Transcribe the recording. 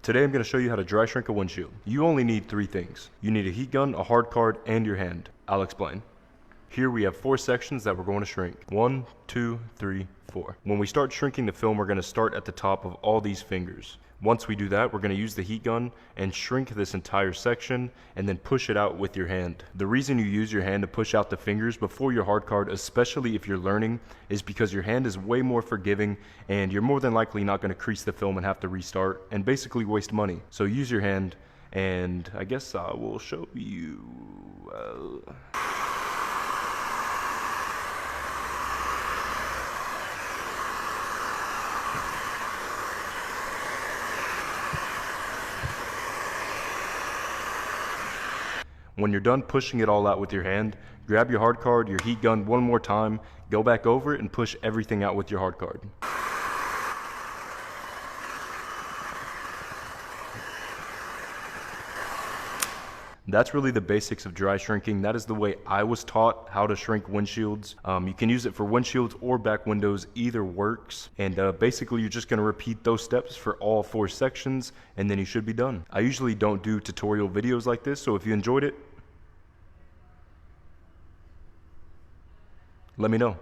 Today I'm going to show you how to dry shrink a windshield. You only need 3 things. You need a heat gun, a hard card, and your hand. I'll explain. Here we have 4 sections that we're going to shrink. 1, 2, 3, 4. When we start shrinking the film, we're going to start at the top of all these fingers. Once we do that, we're going to use the heat gun and shrink this entire section and then push it out with your hand. The reason you use your hand to push out the fingers before your hard card, especially if you're learning, is because your hand is way more forgiving and you're more than likely not going to crease the film and have to restart and basically waste money. So use your hand, and I guess I will show you. When you're done pushing it all out with your hand, grab your hard card, your heat gun one more time, go back over it and push everything out with your hard card. That's really the basics of dry shrinking. That is the way I was taught how to shrink windshields. You can use it for windshields or back windows, either works. And basically you're just gonna repeat those steps for all 4 sections and then you should be done. I usually don't do tutorial videos like this, so if you enjoyed it, let me know.